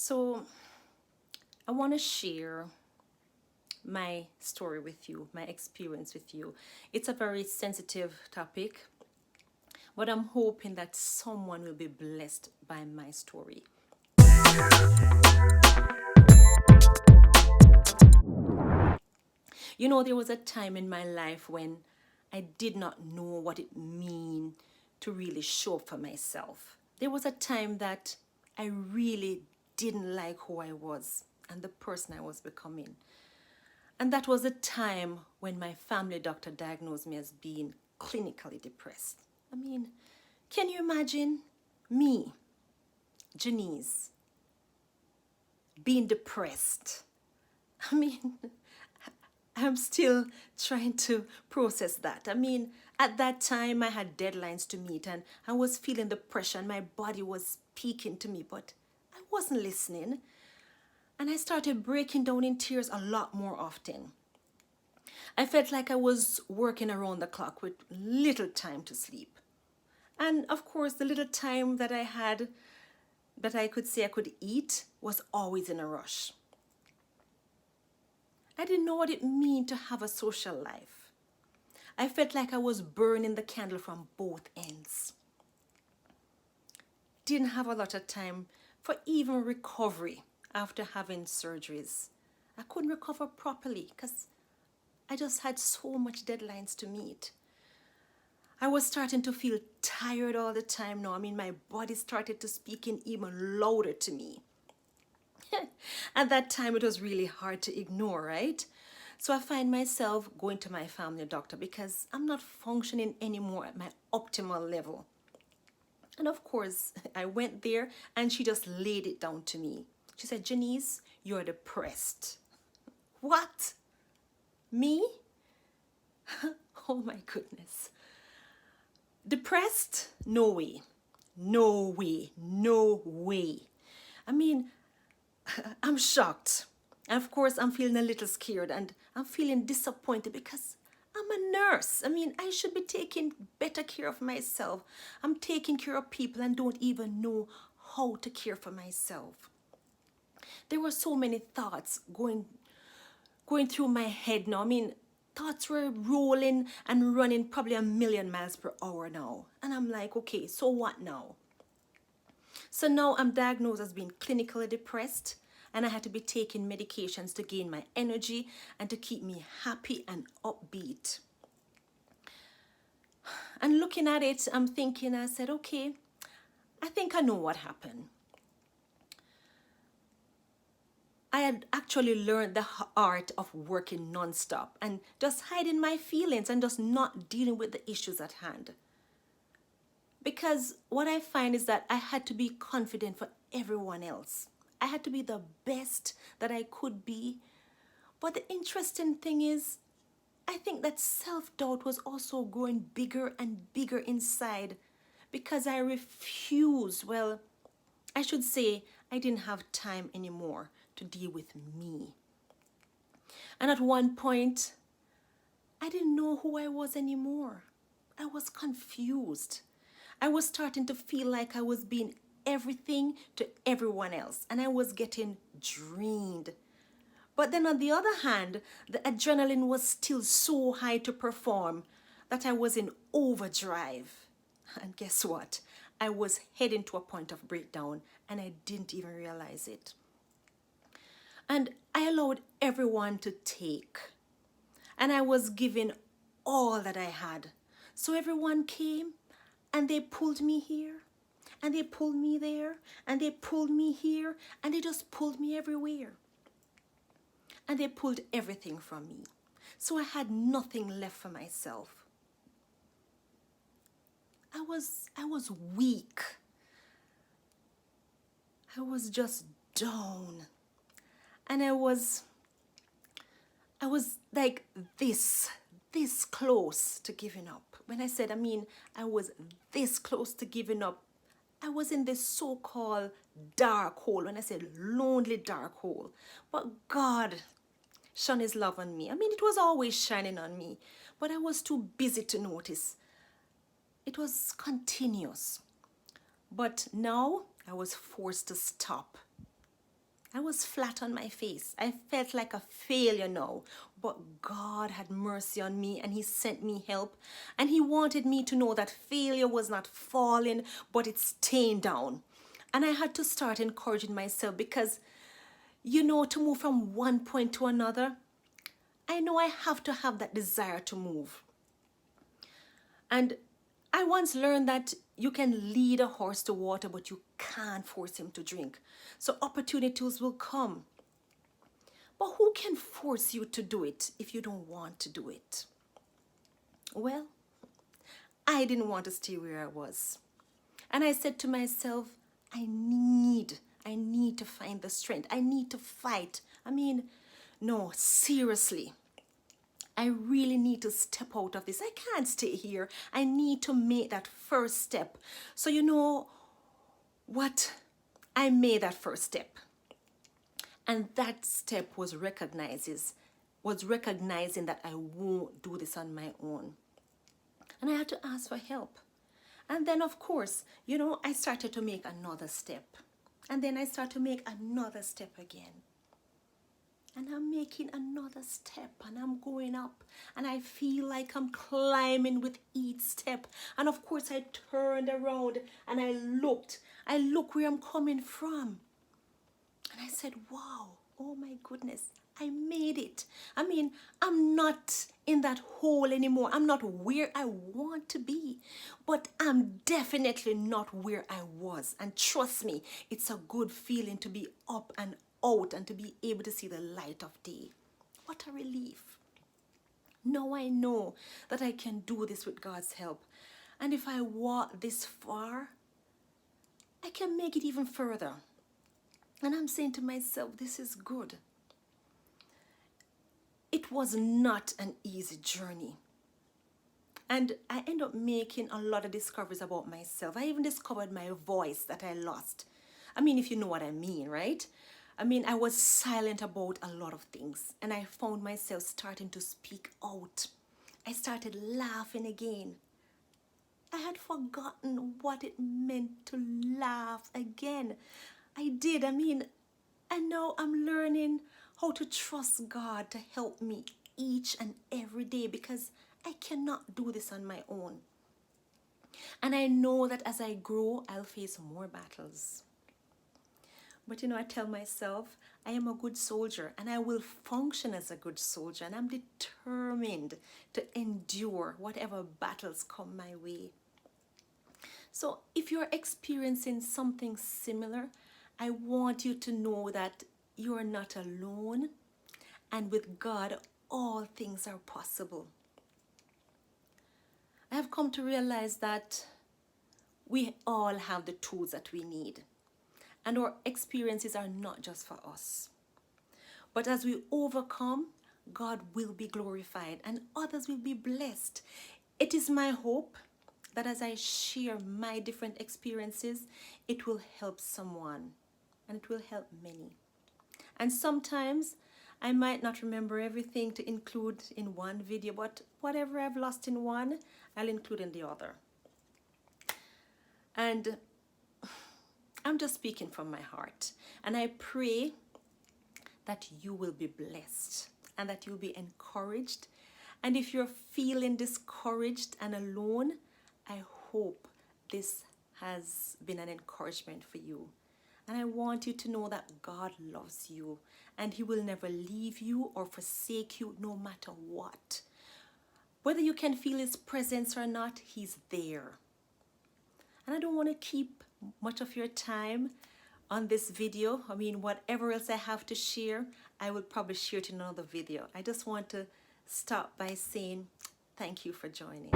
So I want to share my story with you, my experience with you. It's a very sensitive topic, but I'm hoping that someone will be blessed by my story. You know, there was a time in my life when I did not know what it mean to really show up for myself. There was a time that I really didn't like who I was and the person I was becoming. And that was a time when my family doctor diagnosed me as being clinically depressed. I mean, can you imagine me, Genese, being depressed? I mean, I'm still trying to process that. I mean, at that time, I had deadlines to meet and I was feeling the pressure and my body was speaking to me, but I wasn't listening. And I started breaking down in tears a lot more often. I felt like I was working around the clock with little time to sleep. And of course, the little time that I had that I could say I could eat was always in a rush. I didn't know what it meant to have a social life. I felt like I was burning the candle from both ends. Didn't have a lot of time for even recovery after having surgeries. I couldn't recover properly because I just had so much deadlines to meet. I was starting to feel tired all the time now. I mean, my body started to speak in even louder to me. At that time, it was really hard to ignore, right? So I find myself going to my family doctor because I'm not functioning anymore at my optimal level. And of course, I went there and she just laid it down to me. She said, Genese, you're depressed. What? Me? Oh my goodness. Depressed? No way. No way. No way. I mean, I'm shocked. And of course, I'm feeling a little scared and I'm feeling disappointed because I'm a nurse. I mean, I should be taking better care of myself. I'm taking care of people and don't even know how to care for myself. There were so many thoughts going through my head now. I mean, thoughts were rolling and running probably 1,000,000 miles per hour now. And I'm like, okay, so what now? So now I'm diagnosed as being clinically depressed and I had to be taking medications to gain my energy and to keep me happy and upbeat. And looking at it, I'm thinking, I said, okay, I think I know what happened. I had actually learned the art of working nonstop and just hiding my feelings and just not dealing with the issues at hand. Because what I find is that I had to be confident for everyone else. I had to be the best that I could be. But the interesting thing is, I think that self-doubt was also growing bigger and bigger inside because I refused, well, I should say I didn't have time anymore to deal with me. And at one point, I didn't know who I was anymore. I was confused. I was starting to feel like I was being everything to everyone else and I was getting drained. But then on the other hand, the adrenaline was still so high to perform that I was in overdrive. And guess what? I was heading to a point of breakdown and I didn't even realize it. And I allowed everyone to take. And I was giving all that I had. So everyone came and they pulled me here and they pulled me there and they pulled me here and they just pulled me everywhere. And they pulled everything from me. So I had nothing left for myself. I was weak. I was just down. And I was like this close to giving up. When I said, I was this close to giving up. I was in this so-called dark hole. When I said lonely dark hole. But God shone his love on me. It was always shining on me. But I was too busy to notice. It was continuous. But now I was forced to stop. I was flat on my face. I felt like a failure now. But God had mercy on me and He sent me help. And He wanted me to know that failure was not falling, but it's staying down. And I had to start encouraging myself because, to move from one point to another, I know I have to have that desire to move. And I once learned that you can lead a horse to water, but you can't force him to drink. So opportunities will come. But who can force you to do it if you don't want to do it? Well, I didn't want to stay where I was. And I said to myself, I need to find the strength. I need to fight. No, seriously. I really need to step out of this. I can't stay here. I need to make that first step. So you know what? I made that first step. And that step was recognizing that I won't do this on my own. And I had to ask for help. And then, of course, I started to make another step. And then I started to make another step again. And I'm making another step and I'm going up and I feel like I'm climbing with each step. And of course I turned around and I looked where I'm coming from. And I said, wow, oh my goodness, I made it. I'm not in that hole anymore. I'm not where I want to be, but I'm definitely not where I was. And trust me, it's a good feeling to be up and out and to be able to see the light of day. What a relief. Now I know that I can do this with God's help. And if I walk this far, I can make it even further. And I'm saying to myself, this is good. It was not an easy journey. And I ended up making a lot of discoveries about myself. I even discovered my voice that I lost. If you know what I mean, right? I was silent about a lot of things. And I found myself starting to speak out. I started laughing again. I had forgotten what it meant to laugh again. I did. And now I'm learning how to trust God to help me each and every day because I cannot do this on my own. And I know that as I grow, I'll face more battles. But I tell myself I am a good soldier and I will function as a good soldier, and I'm determined to endure whatever battles come my way. So if you're experiencing something similar, I want you to know that you are not alone, and with God, all things are possible. I have come to realize that we all have the tools that we need. And our experiences are not just for us. But as we overcome, God will be glorified and others will be blessed. It is my hope that as I share my different experiences, it will help someone and it will help many. And sometimes I might not remember everything to include in one video, but whatever I've lost in one, I'll include in the other. And I'm just speaking from my heart. And I pray that you will be blessed and that you'll be encouraged. And if you're feeling discouraged and alone, I hope this has been an encouragement for you. And I want you to know that God loves you and He will never leave you or forsake you no matter what. Whether you can feel His presence or not, He's there. And I don't want to keep much of your time on this video. Whatever else I have to share, I will probably share it in another video. I just want to stop by saying thank you for joining.